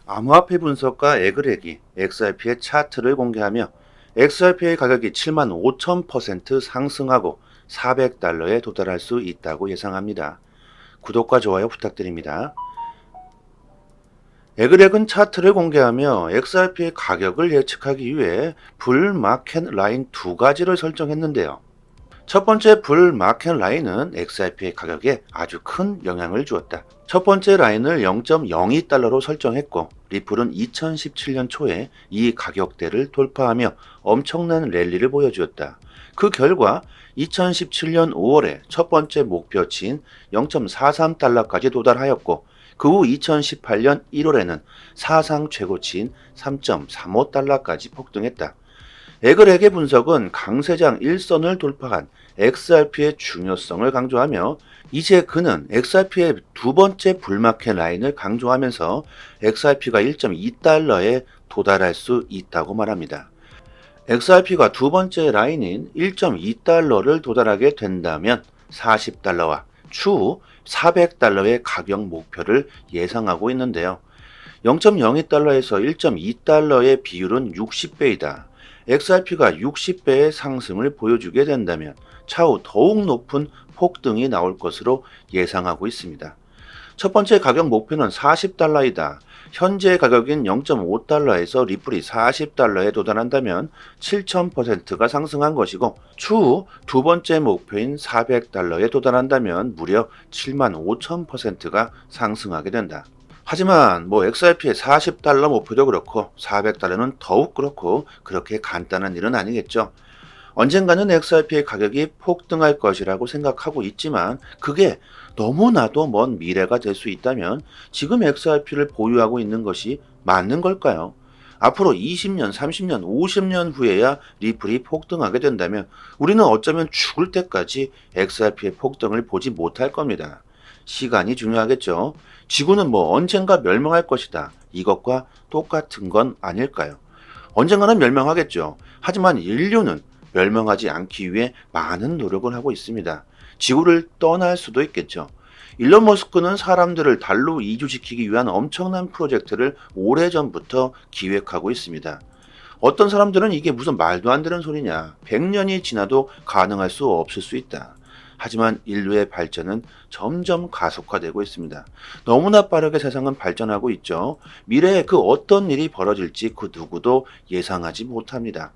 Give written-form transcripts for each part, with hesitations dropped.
암호화폐 분석가 에그렉이 XRP의 차트를 공개하며 XRP의 가격이 7만 5천% 상승하고 $400에 도달할 수 있다고 예상합니다. 구독과 좋아요 부탁드립니다. 에그렉은 차트를 공개하며 XRP의 가격을 예측하기 위해 불 마켓 라인 두 가지를 설정했는데요. 첫 번째 불 마켓 라인은 XRP의 가격에 아주 큰 영향을 주었다. 첫 번째 라인을 0.02달러로 설정했고 리플은 2017년 초에 이 가격대를 돌파하며 엄청난 랠리를 보여주었다. 그 결과 2017년 5월에 첫 번째 목표치인 0.43달러까지 도달하였고 그 후 2018년 1월에는 사상 최고치인 3.35달러까지 폭등했다. 에그렉의 분석은 강세장 1선을 돌파한 XRP의 중요성을 강조하며 이제 그는 XRP의 두 번째 불마켓 라인을 강조하면서 XRP가 1.2달러에 도달할 수 있다고 말합니다. XRP가 두 번째 라인인 1.2달러를 도달하게 된다면 40달러와 추후 400달러의 가격 목표를 예상하고 있는데요. 0.02달러에서 1.2달러의 비율은 60배이다. XRP가 60배의 상승을 보여주게 된다면 차후 더욱 높은 폭등이 나올 것으로 예상하고 있습니다. 첫 번째 가격 목표는 40달러이다. 현재 가격인 0.5달러에서 리플이 40달러에 도달한다면 7000%가 상승한 것이고 추후 두 번째 목표인 400달러에 도달한다면 무려 75,000%가 상승하게 된다. 하지만 XRP의 40달러 목표도 그렇고 400달러는 더욱 그렇고 그렇게 간단한 일은 아니겠죠. 언젠가는 XRP의 가격이 폭등할 것이라고 생각하고 있지만 그게 너무나도 먼 미래가 될 수 있다면 지금 XRP를 보유하고 있는 것이 맞는 걸까요? 앞으로 20년, 30년, 50년 후에야 리플이 폭등하게 된다면 우리는 어쩌면 죽을 때까지 XRP의 폭등을 보지 못할 겁니다. 시간이 중요하겠죠. 지구는 언젠가 멸망할 것이다. 이것과 똑같은 건 아닐까요? 언젠가는 멸망하겠죠. 하지만 인류는 멸망하지 않기 위해 많은 노력을 하고 있습니다. 지구를 떠날 수도 있겠죠. 일론 머스크는 사람들을 달로 이주시키기 위한 엄청난 프로젝트를 오래전부터 기획하고 있습니다. 어떤 사람들은 이게 무슨 말도 안 되는 소리냐. 100년이 지나도 가능할 수 없을 수 있다. 하지만 인류의 발전은 점점 가속화되고 있습니다. 너무나 빠르게 세상은 발전하고 있죠. 미래에 그 어떤 일이 벌어질지 그 누구도 예상하지 못합니다.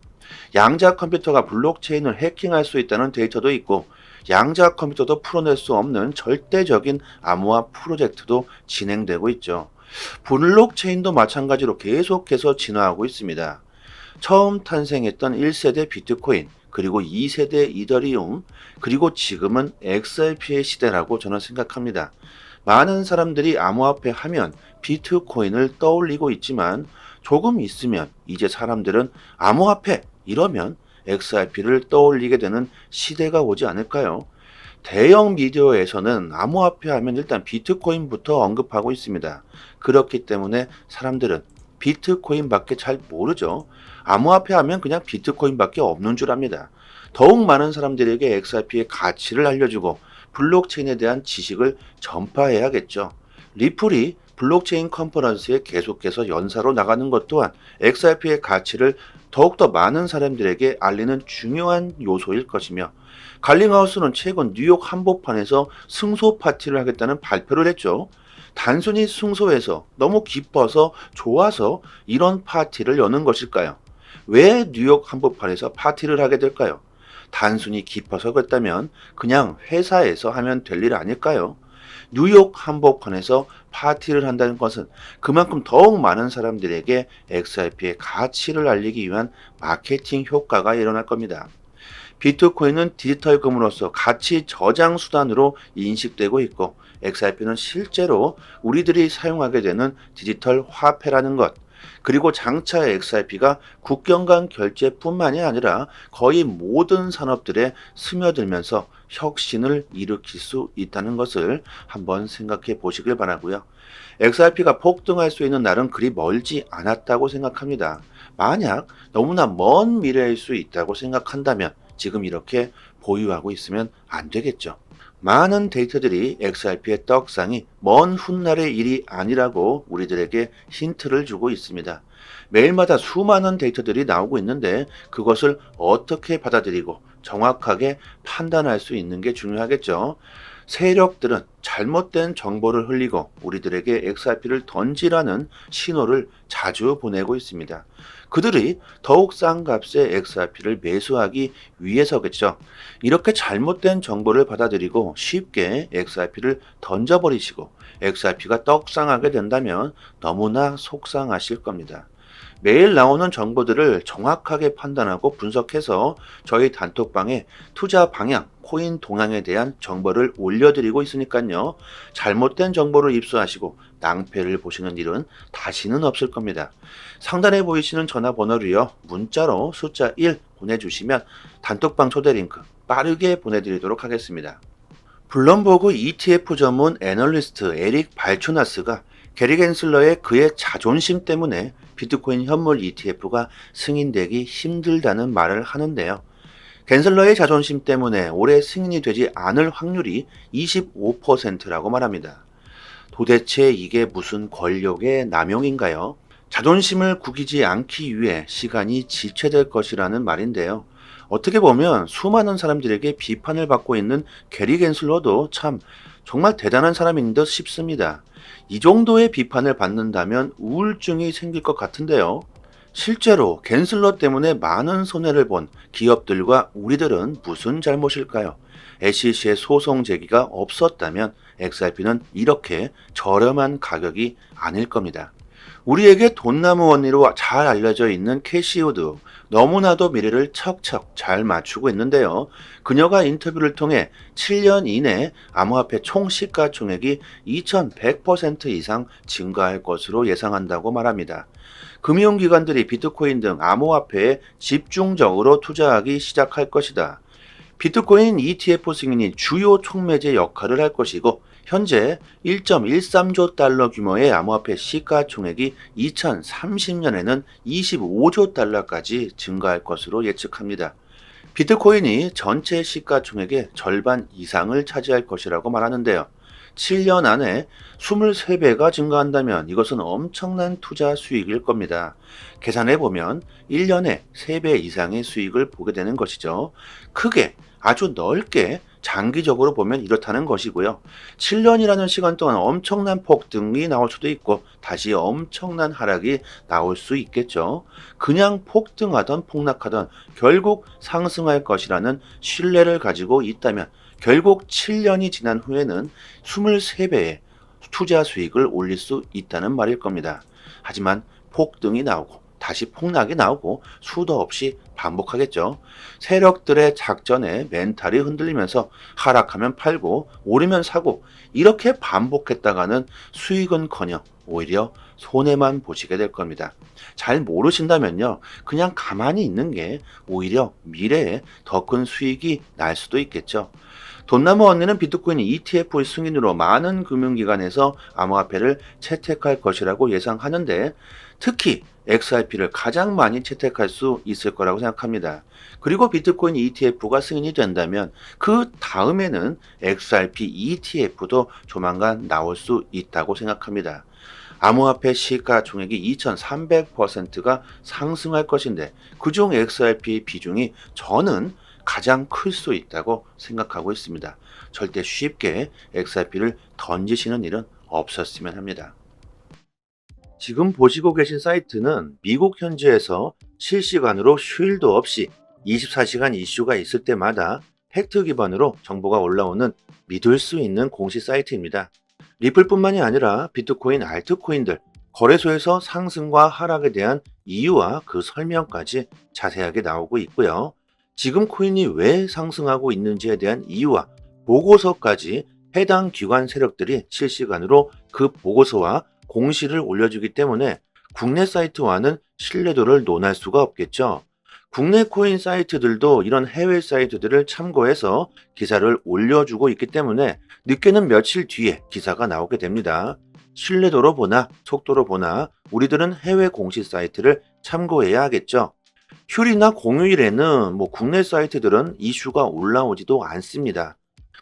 양자 컴퓨터가 블록체인을 해킹할 수 있다는 데이터도 있고 양자 컴퓨터도 풀어낼 수 없는 절대적인 암호화 프로젝트도 진행되고 있죠. 블록체인도 마찬가지로 계속해서 진화하고 있습니다. 처음 탄생했던 1세대 비트코인, 그리고 2세대 이더리움, 그리고 지금은 XRP의 시대라고 저는 생각합니다. 많은 사람들이 암호화폐 하면 비트코인을 떠올리고 있지만 조금 있으면 이제 사람들은 암호화폐 이러면 XRP를 떠올리게 되는 시대가 오지 않을까요? 대형 미디어에서는 암호화폐 하면 일단 비트코인부터 언급하고 있습니다. 그렇기 때문에 사람들은 비트코인밖에 잘 모르죠. 암호화폐 하면 그냥 비트코인밖에 없는 줄 압니다. 더욱 많은 사람들에게 XRP의 가치를 알려주고 블록체인에 대한 지식을 전파해야겠죠. 리플이 블록체인 컨퍼런스에 계속해서 연사로 나가는 것 또한 XRP의 가치를 더욱더 많은 사람들에게 알리는 중요한 요소일 것이며 갈링하우스는 최근 뉴욕 한복판에서 승소 파티를 하겠다는 발표를 했죠. 단순히 승소해서 너무 기뻐서 좋아서 이런 파티를 여는 것일까요? 왜 뉴욕 한복판에서 파티를 하게 될까요? 단순히 기뻐서 그랬다면 그냥 회사에서 하면 될 일 아닐까요? 뉴욕 한복판에서 파티를 한다는 것은 그만큼 더욱 많은 사람들에게 XRP의 가치를 알리기 위한 마케팅 효과가 일어날 겁니다. 비트코인은 디지털 금으로서 가치 저장 수단으로 인식되고 있고 XRP는 실제로 우리들이 사용하게 되는 디지털 화폐라는 것, 그리고 장차 XRP가 국경 간 결제뿐만이 아니라 거의 모든 산업들에 스며들면서 혁신을 일으킬 수 있다는 것을 한번 생각해 보시길 바라고요. XRP가 폭등할 수 있는 날은 그리 멀지 않았다고 생각합니다. 만약 너무나 먼 미래일 수 있다고 생각한다면 지금 이렇게 보유하고 있으면 안 되겠죠. 많은 데이터들이 XRP의 떡상이 먼 훗날의 일이 아니라고 우리들에게 힌트를 주고 있습니다. 매일마다 수많은 데이터들이 나오고 있는데 그것을 어떻게 받아들이고 정확하게 판단할 수 있는 게 중요하겠죠. 세력들은 잘못된 정보를 흘리고 우리들에게 XRP를 던지라는 신호를 자주 보내고 있습니다. 그들이 더욱 싼 값에 XRP를 매수하기 위해서겠죠. 이렇게 잘못된 정보를 받아들이고 쉽게 XRP를 던져버리시고 XRP가 떡상하게 된다면 너무나 속상하실 겁니다. 매일 나오는 정보들을 정확하게 판단하고 분석해서 저희 단톡방에 투자 방향, 코인 동향에 대한 정보를 올려드리고 있으니까요. 잘못된 정보를 입수하시고 낭패를 보시는 일은 다시는 없을 겁니다. 상단에 보이시는 전화번호로요. 문자로 숫자 1 보내주시면 단톡방 초대 링크 빠르게 보내드리도록 하겠습니다. 블룸버그 ETF 전문 애널리스트 에릭 발추나스가 게리 겐슬러의 그의 자존심 때문에 비트코인 현물 ETF가 승인되기 힘들다는 말을 하는데요. 겐슬러의 자존심 때문에 올해 승인이 되지 않을 확률이 25%라고 말합니다. 도대체 이게 무슨 권력의 남용인가요? 자존심을 구기지 않기 위해 시간이 지체될 것이라는 말인데요. 어떻게 보면 수많은 사람들에게 비판을 받고 있는 게리 겐슬러도 참 정말 대단한 사람인 듯 싶습니다. 이 정도의 비판을 받는다면 우울증이 생길 것 같은데요. 실제로 겐슬러 때문에 많은 손해를 본 기업들과 우리들은 무슨 잘못일까요? SEC의 소송 제기가 없었다면 XRP는 이렇게 저렴한 가격이 아닐 겁니다. 우리에게 돈나무 원리로 잘 알려져 있는 캐시 우드, 너무나도 미래를 척척 잘 맞추고 있는데요. 그녀가 인터뷰를 통해 7년 이내 암호화폐 총 시가총액이 2100% 이상 증가할 것으로 예상한다고 말합니다. 금융기관들이 비트코인 등 암호화폐에 집중적으로 투자하기 시작할 것이다. 비트코인 ETF 승인이 주요 촉매제 역할을 할 것이고 현재 1.13조 달러 규모의 암호화폐 시가총액이 2030년에는 25조 달러까지 증가할 것으로 예측합니다. 비트코인이 전체 시가총액의 절반 이상을 차지할 것이라고 말하는데요. 7년 안에 23배가 증가한다면 이것은 엄청난 투자 수익일 겁니다. 계산해 보면 1년에 3배 이상의 수익을 보게 되는 것이죠. 크게 아주 넓게 장기적으로 보면 이렇다는 것이고요. 7년이라는 시간 동안 엄청난 폭등이 나올 수도 있고 다시 엄청난 하락이 나올 수 있겠죠. 그냥 폭등하던 폭락하던 결국 상승할 것이라는 신뢰를 가지고 있다면 결국 7년이 지난 후에는 23배의 투자 수익을 올릴 수 있다는 말일 겁니다. 하지만 폭등이 나오고 다시 폭락이 나오고 수도 없이 반복하겠죠. 세력들의 작전에 멘탈이 흔들리면서 하락하면 팔고 오르면 사고 이렇게 반복했다가는 수익은커녕 오히려 손해만 보시게 될 겁니다. 잘 모르신다면요. 그냥 가만히 있는 게 오히려 미래에 더 큰 수익이 날 수도 있겠죠. 돈나무 언니는 비트코인 ETF 승인으로 많은 금융기관에서 암호화폐를 채택할 것이라고 예상하는데 특히 XRP를 가장 많이 채택할 수 있을 거라고 생각합니다. 그리고 비트코인 ETF가 승인이 된다면 그 다음에는 XRP ETF도 조만간 나올 수 있다고 생각합니다. 암호화폐 시가총액이 2300%가 상승할 것인데 그중 XRP 비중이 저는 가장 클 수 있다고 생각하고 있습니다. 절대 쉽게 XRP를 던지시는 일은 없었으면 합니다. 지금 보시고 계신 사이트는 미국 현지에서 실시간으로 휴일도 없이 24시간 이슈가 있을 때마다 팩트 기반으로 정보가 올라오는 믿을 수 있는 공식 사이트입니다. 리플뿐만이 아니라 비트코인, 알트코인들, 거래소에서 상승과 하락에 대한 이유와 그 설명까지 자세하게 나오고 있고요. 지금 코인이 왜 상승하고 있는지에 대한 이유와 보고서까지 해당 기관 세력들이 실시간으로 그 보고서와 공시를 올려주기 때문에 국내 사이트와는 신뢰도를 논할 수가 없겠죠. 국내 코인 사이트들도 이런 해외 사이트들을 참고해서 기사를 올려주고 있기 때문에 늦게는 며칠 뒤에 기사가 나오게 됩니다. 신뢰도로 보나 속도로 보나 우리들은 해외 공식 사이트를 참고해야 하겠죠. 휴일이나 공휴일에는 국내 사이트들은 이슈가 올라오지도 않습니다.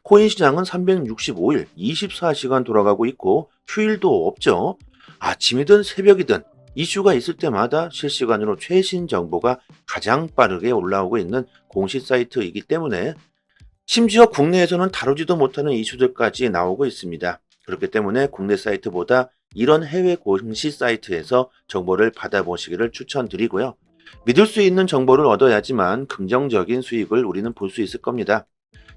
코인 시장은 365일 24시간 돌아가고 있고 휴일도 없죠. 아침이든 새벽이든 이슈가 있을 때마다 실시간으로 최신 정보가 가장 빠르게 올라오고 있는 공식 사이트이기 때문에 심지어 국내에서는 다루지도 못하는 이슈들까지 나오고 있습니다. 그렇기 때문에 국내 사이트보다 이런 해외 공식 사이트에서 정보를 받아보시기를 추천드리고요. 믿을 수 있는 정보를 얻어야지만 긍정적인 수익을 우리는 볼 수 있을 겁니다.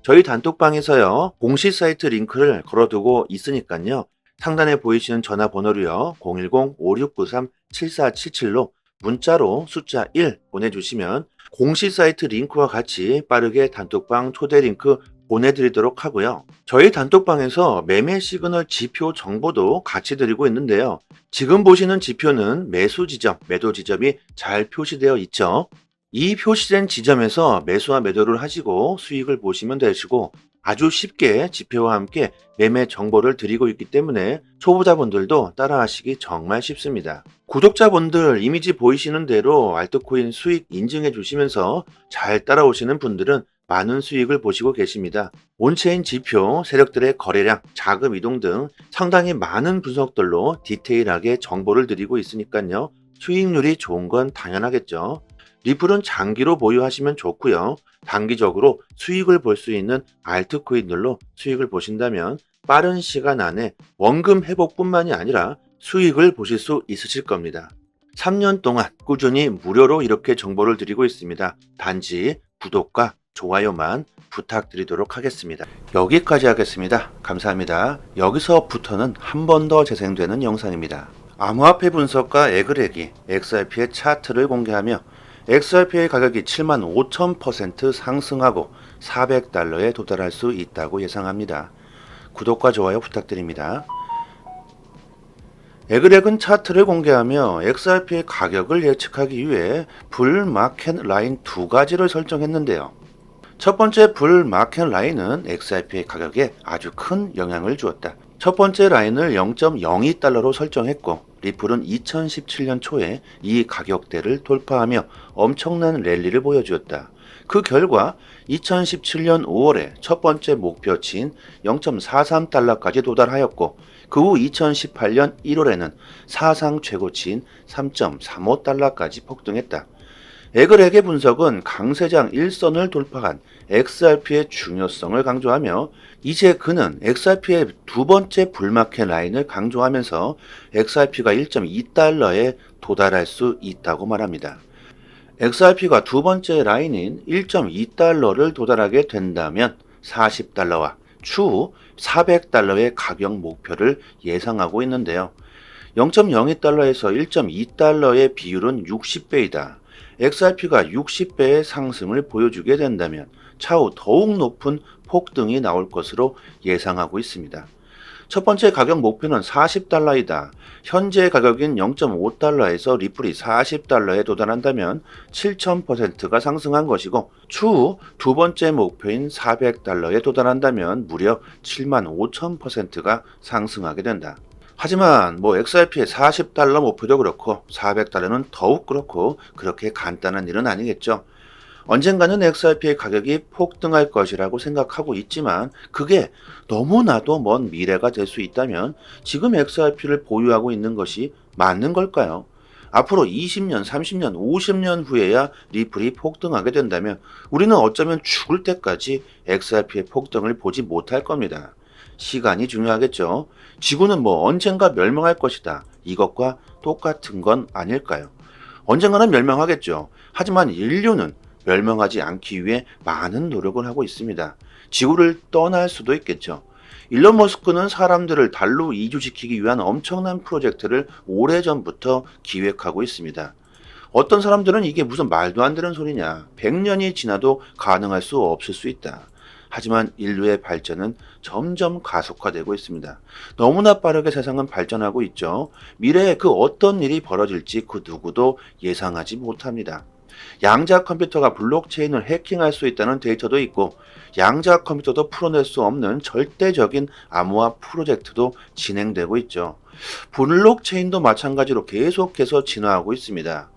저희 단톡방에서요, 공식 사이트 링크를 걸어두고 있으니까요. 상단에 보이시는 전화번호로요, 010-5693-7477로 문자로 숫자 1 보내주시면 공식 사이트 링크와 같이 빠르게 단톡방 초대 링크 보내드리도록 하고요. 저희 단톡방에서 매매 시그널 지표 정보도 같이 드리고 있는데요. 지금 보시는 지표는 매수 지점, 매도 지점이 잘 표시되어 있죠. 이 표시된 지점에서 매수와 매도를 하시고 수익을 보시면 되시고 아주 쉽게 지표와 함께 매매 정보를 드리고 있기 때문에 초보자분들도 따라하시기 정말 쉽습니다. 구독자분들 이미지 보이시는 대로 알트코인 수익 인증해 주시면서 잘 따라오시는 분들은 많은 수익을 보시고 계십니다. 온체인 지표, 세력들의 거래량, 자금 이동 등 상당히 많은 분석들로 디테일하게 정보를 드리고 있으니까요. 수익률이 좋은 건 당연하겠죠. 리플은 장기로 보유하시면 좋고요. 단기적으로 수익을 볼 수 있는 알트코인들로 수익을 보신다면 빠른 시간 안에 원금 회복뿐만이 아니라 수익을 보실 수 있으실 겁니다. 3년 동안 꾸준히 무료로 이렇게 정보를 드리고 있습니다. 단지 구독과 좋아요만 부탁드리도록 하겠습니다. 여기까지 하겠습니다. 감사합니다. 여기서부터는 한 번 더 재생되는 영상입니다. 암호화폐 분석과 에그레기, XRP의 차트를 공개하며 XRP의 가격이 75,000% 상승하고 400달러에 도달할 수 있다고 예상합니다. 구독과 좋아요 부탁드립니다. 에그렉은 차트를 공개하며 XRP의 가격을 예측하기 위해 불 마켓 라인 두 가지를 설정했는데요. 첫 번째 불 마켓 라인은 XRP의 가격에 아주 큰 영향을 주었다. 첫 번째 라인을 0.02달러로 설정했고 리플은 2017년 초에 이 가격대를 돌파하며 엄청난 랠리를 보여주었다. 그 결과 2017년 5월에 첫 번째 목표치인 0.43달러까지 도달하였고 그 후 2018년 1월에는 사상 최고치인 3.35달러까지 폭등했다. 에그렉의 분석은 강세장 1선을 돌파한 XRP의 중요성을 강조하며 이제 그는 XRP의 두 번째 불마켓 라인을 강조하면서 XRP가 1.2달러에 도달할 수 있다고 말합니다. XRP가 두 번째 라인인 1.2달러를 도달하게 된다면 40달러와 추후 400달러의 가격 목표를 예상하고 있는데요. 0.02달러에서 1.2달러의 비율은 60배이다. XRP가 60배의 상승을 보여주게 된다면 차후 더욱 높은 폭등이 나올 것으로 예상하고 있습니다. 첫 번째 가격 목표는 40달러이다. 현재 가격인 0.5달러에서 리플이 40달러에 도달한다면 7000%가 상승한 것이고 추후 두 번째 목표인 400달러에 도달한다면 무려 75,000%가 상승하게 된다. 하지만 XRP의 40달러 목표도 그렇고 400달러는 더욱 그렇고 그렇게 간단한 일은 아니겠죠. 언젠가는 XRP의 가격이 폭등할 것이라고 생각하고 있지만 그게 너무나도 먼 미래가 될 수 있다면 지금 XRP를 보유하고 있는 것이 맞는 걸까요? 앞으로 20년, 30년, 50년 후에야 리플이 폭등하게 된다면 우리는 어쩌면 죽을 때까지 XRP의 폭등을 보지 못할 겁니다. 시간이 중요하겠죠. 지구는 언젠가 멸망할 것이다. 이것과 똑같은 건 아닐까요? 언젠가는 멸망하겠죠. 하지만 인류는 멸망하지 않기 위해 많은 노력을 하고 있습니다. 지구를 떠날 수도 있겠죠. 일론 머스크는 사람들을 달로 이주시키기 위한 엄청난 프로젝트를 오래전부터 기획하고 있습니다. 어떤 사람들은 이게 무슨 말도 안 되는 소리냐. 100년이 지나도 가능할 수 없을 수 있다. 하지만 인류의 발전은 점점 가속화되고 있습니다. 너무나 빠르게 세상은 발전하고 있죠. 미래에 그 어떤 일이 벌어질지 그 누구도 예상하지 못합니다. 양자 컴퓨터가 블록체인을 해킹할 수 있다는 데이터도 있고 양자 컴퓨터도 풀어낼 수 없는 절대적인 암호화 프로젝트도 진행되고 있죠. 블록체인도 마찬가지로 계속해서 진화하고 있습니다.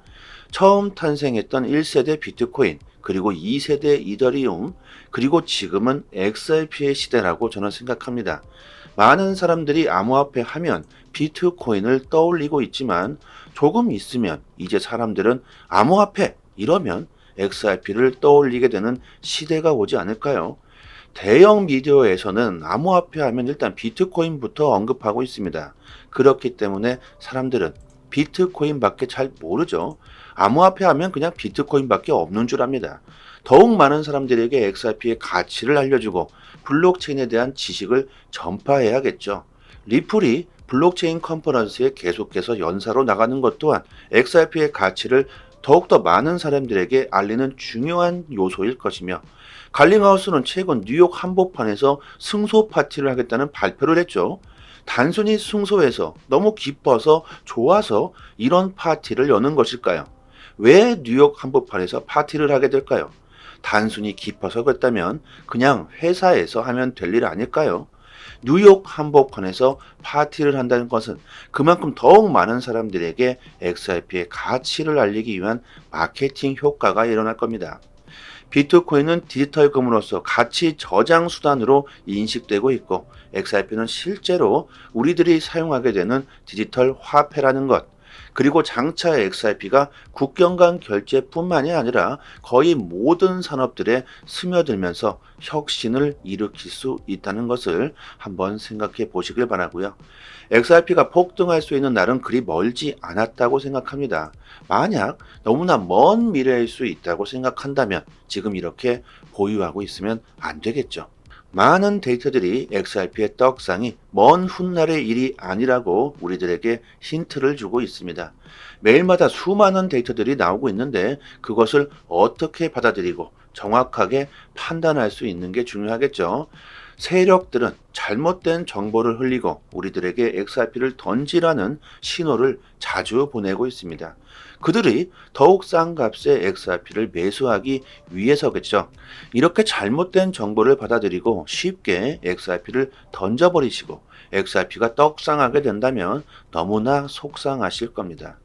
처음 탄생했던 1세대 비트코인, 그리고 2세대 이더리움, 그리고 지금은 XRP의 시대라고 저는 생각합니다. 많은 사람들이 암호화폐 하면 비트코인을 떠올리고 있지만 조금 있으면 이제 사람들은 암호화폐 이러면 XRP를 떠올리게 되는 시대가 오지 않을까요? 대형 미디어에서는 암호화폐 하면 일단 비트코인부터 언급하고 있습니다. 그렇기 때문에 사람들은 비트코인밖에 잘 모르죠. 암호화폐 하면 그냥 비트코인밖에 없는 줄 압니다. 더욱 많은 사람들에게 XRP의 가치를 알려주고 블록체인에 대한 지식을 전파해야겠죠. 리플이 블록체인 컨퍼런스에 계속해서 연사로 나가는 것 또한 XRP의 가치를 더욱더 많은 사람들에게 알리는 중요한 요소일 것이며, 갈링하우스는 최근 뉴욕 한복판에서 승소 파티를 하겠다는 발표를 했죠. 단순히 승소해서 너무 기뻐서 좋아서 이런 파티를 여는 것일까요? 왜 뉴욕 한복판에서 파티를 하게 될까요? 단순히 기뻐서 그랬다면 그냥 회사에서 하면 될 일 아닐까요? 뉴욕 한복판에서 파티를 한다는 것은 그만큼 더욱 많은 사람들에게 XRP의 가치를 알리기 위한 마케팅 효과가 일어날 겁니다. 비트코인은 디지털 금으로서 가치 저장 수단으로 인식되고 있고, XRP는 실제로 우리들이 사용하게 되는 디지털 화폐라는 것, 그리고 장차 XRP가 국경 간 결제뿐만이 아니라 거의 모든 산업들에 스며들면서 혁신을 일으킬 수 있다는 것을 한번 생각해 보시길 바라고요. XRP가 폭등할 수 있는 날은 그리 멀지 않았다고 생각합니다. 만약 너무나 먼 미래일 수 있다고 생각한다면 지금 이렇게 보유하고 있으면 안 되겠죠. 많은 데이터들이 XRP의 떡상이 먼 훗날의 일이 아니라고 우리들에게 힌트를 주고 있습니다. 매일마다 수많은 데이터들이 나오고 있는데 그것을 어떻게 받아들이고 정확하게 판단할 수 있는 게 중요하겠죠. 세력들은 잘못된 정보를 흘리고 우리들에게 XRP를 던지라는 신호를 자주 보내고 있습니다. 그들이 더욱 싼 값에 XRP를 매수하기 위해서겠죠. 이렇게 잘못된 정보를 받아들이고 쉽게 XRP를 던져버리시고 XRP가 떡상하게 된다면 너무나 속상하실 겁니다.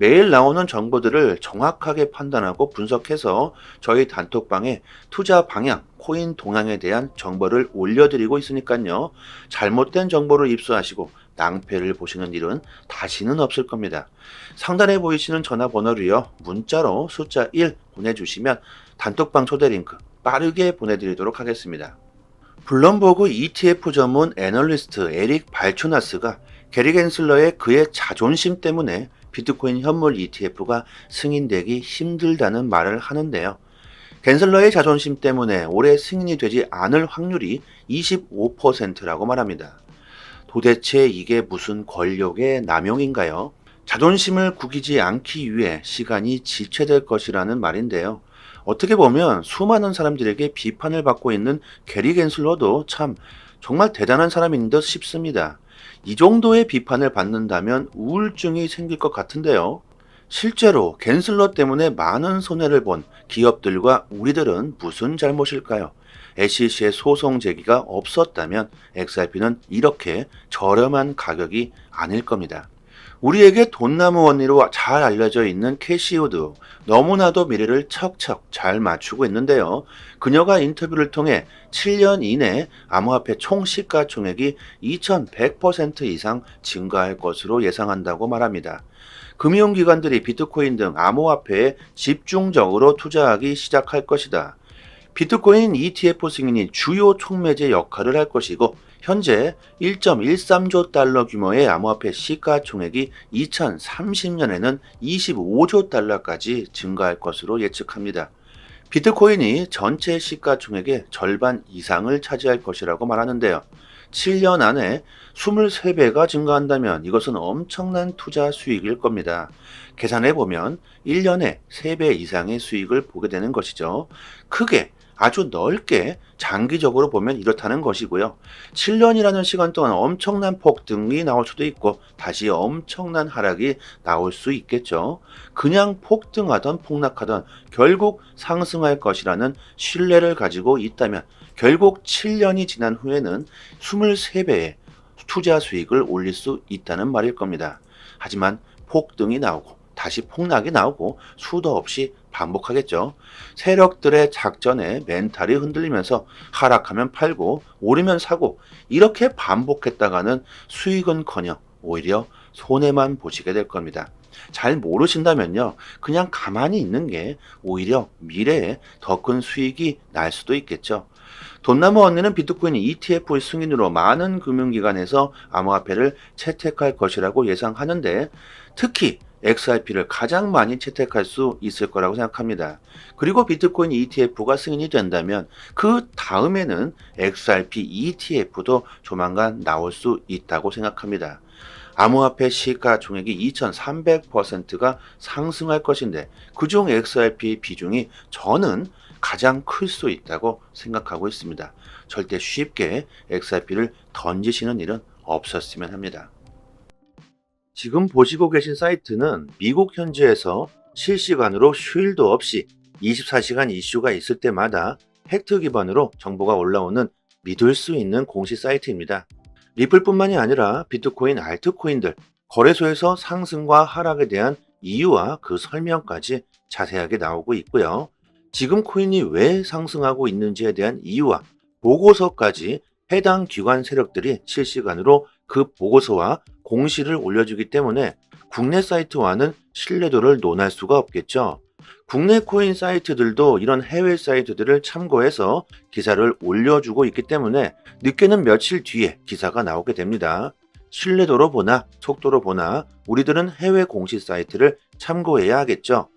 매일 나오는 정보들을 정확하게 판단하고 분석해서 저희 단톡방에 투자 방향, 코인 동향에 대한 정보를 올려드리고 있으니까요. 잘못된 정보를 입수하시고 낭패를 보시는 일은 다시는 없을 겁니다. 상단에 보이시는 전화번호로요. 문자로 숫자 1 보내주시면 단톡방 초대 링크 빠르게 보내드리도록 하겠습니다. 블룸버그 ETF 전문 애널리스트 에릭 발추나스가 게리 겐슬러의 그의 자존심 때문에 비트코인 현물 ETF가 승인되기 힘들다는 말을 하는데요. 겐슬러의 자존심 때문에 올해 승인이 되지 않을 확률이 25%라고 말합니다. 도대체 이게 무슨 권력의 남용인가요? 자존심을 구기지 않기 위해 시간이 지체될 것이라는 말인데요. 어떻게 보면 수많은 사람들에게 비판을 받고 있는 게리 겐슬러도 참 정말 대단한 사람인 듯 싶습니다. 이 정도의 비판을 받는다면 우울증이 생길 것 같은데요. 실제로 겐슬러 때문에 많은 손해를 본 기업들과 우리들은 무슨 잘못일까요? SEC의 소송 제기가 없었다면 XRP는 이렇게 저렴한 가격이 아닐 겁니다. 우리에게 돈나무 원리로 잘 알려져 있는 캐시우드, 너무나도 미래를 척척 잘 맞추고 있는데요. 그녀가 인터뷰를 통해 7년 이내 암호화폐 총 시가총액이 2100% 이상 증가할 것으로 예상한다고 말합니다. 금융기관들이 비트코인 등 암호화폐에 집중적으로 투자하기 시작할 것이다. 비트코인 ETF 승인이 주요 촉매제 역할을 할 것이고, 현재 1.13조 달러 규모의 암호화폐 시가총액이 2030년에는 25조 달러까지 증가할 것으로 예측합니다. 비트코인이 전체 시가총액의 절반 이상을 차지할 것이라고 말하는데요. 7년 안에 23배가 증가한다면 이것은 엄청난 투자 수익일 겁니다. 계산해보면 1년에 3배 이상의 수익을 보게 되는 것이죠. 크게 아주 넓게 장기적으로 보면 이렇다는 것이고요. 7년이라는 시간 동안 엄청난 폭등이 나올 수도 있고 다시 엄청난 하락이 나올 수 있겠죠. 그냥 폭등하던 폭락하던 결국 상승할 것이라는 신뢰를 가지고 있다면 결국 7년이 지난 후에는 23배의 투자 수익을 올릴 수 있다는 말일 겁니다. 하지만 폭등이 나오고 다시 폭락이 나오고 수도 없이 반복하겠죠. 세력들의 작전에 멘탈이 흔들리면서 하락하면 팔고 오르면 사고 이렇게 반복했다가는 수익은커녕 오히려 손해만 보시게 될 겁니다. 잘 모르신다면요, 그냥 가만히 있는 게 오히려 미래에 더 큰 수익이 날 수도 있겠죠. 돈나무 언니는 비트코인 ETF 승인으로 많은 금융기관에서 암호화폐를 채택할 것이라고 예상하는데, 특히 XRP를 가장 많이 채택할 수 있을 거라고 생각합니다. 그리고 비트코인 ETF가 승인이 된다면 그 다음에는 XRP ETF도 조만간 나올 수 있다고 생각합니다. 암호화폐 시가총액이 2300%가 상승할 것인데 그중 XRP 비중이 저는 가장 클 수 있다고 생각하고 있습니다. 절대 쉽게 XRP를 던지시는 일은 없었으면 합니다. 지금 보시고 계신 사이트는 미국 현지에서 실시간으로 휴일도 없이 24시간 이슈가 있을 때마다 팩트 기반으로 정보가 올라오는 믿을 수 있는 공식 사이트입니다. 리플뿐만이 아니라 비트코인, 알트코인들, 거래소에서 상승과 하락에 대한 이유와 그 설명까지 자세하게 나오고 있고요. 지금 코인이 왜 상승하고 있는지에 대한 이유와 보고서까지 해당 기관 세력들이 실시간으로 그 보고서와 공시를 올려주기 때문에 국내 사이트와는 신뢰도를 논할 수가 없겠죠. 국내 코인 사이트들도 이런 해외 사이트들을 참고해서 기사를 올려주고 있기 때문에 늦게는 며칠 뒤에 기사가 나오게 됩니다. 신뢰도로 보나 속도로 보나 우리들은 해외 공식 사이트를 참고해야 하겠죠.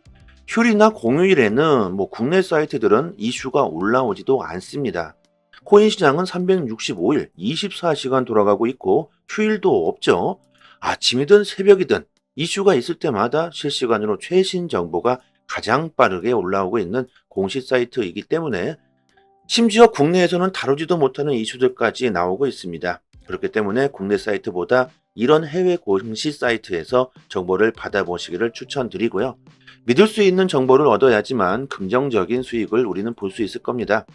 휴일이나 공휴일에는 국내 사이트들은 이슈가 올라오지도 않습니다. 코인 시장은 365일 24시간 돌아가고 있고 휴일도 없죠. 아침이든 새벽이든 이슈가 있을 때마다 실시간으로 최신 정보가 가장 빠르게 올라오고 있는 공식 사이트이기 때문에 심지어 국내에서는 다루지도 못하는 이슈들까지 나오고 있습니다. 그렇기 때문에 국내 사이트보다 이런 해외 공식 사이트에서 정보를 받아보시기를 추천드리고요. 믿을 수 있는 정보를 얻어야지만 긍정적인 수익을 우리는 볼 수 있을 겁니다.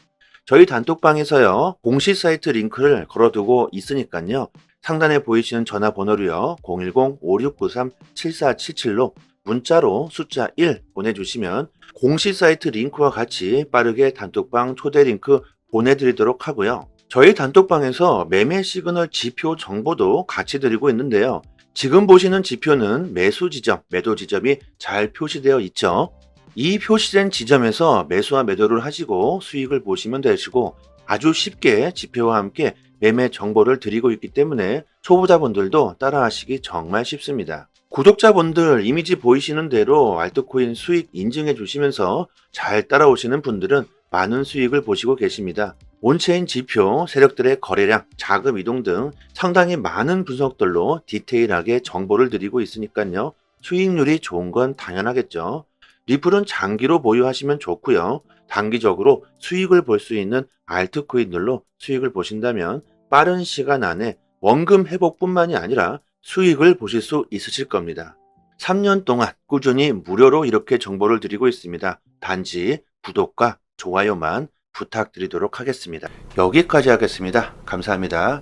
저희 단톡방에서요, 공식 사이트 링크를 걸어두고 있으니까요. 상단에 보이시는 전화번호로요, 010-5693-7477로 문자로 숫자 1 보내주시면 공식 사이트 링크와 같이 빠르게 단톡방 초대 링크 보내드리도록 하고요. 저희 단톡방에서 매매 시그널 지표 정보도 같이 드리고 있는데요. 지금 보시는 지표는 매수 지점, 매도 지점이 잘 표시되어 있죠. 이 표시된 지점에서 매수와 매도를 하시고 수익을 보시면 되시고 아주 쉽게 지표와 함께 매매 정보를 드리고 있기 때문에 초보자분들도 따라하시기 정말 쉽습니다. 구독자분들 이미지 보이시는 대로 알트코인 수익 인증해 주시면서 잘 따라오시는 분들은 많은 수익을 보시고 계십니다. 온체인 지표, 세력들의 거래량, 자금 이동 등 상당히 많은 분석들로 디테일하게 정보를 드리고 있으니까요. 수익률이 좋은 건 당연하겠죠. 리플은 장기로 보유하시면 좋고요. 단기적으로 수익을 볼 수 있는 알트코인들로 수익을 보신다면 빠른 시간 안에 원금 회복뿐만이 아니라 수익을 보실 수 있으실 겁니다. 3년 동안 꾸준히 무료로 이렇게 정보를 드리고 있습니다. 단지 구독과 좋아요만 부탁드리도록 하겠습니다. 여기까지 하겠습니다. 감사합니다.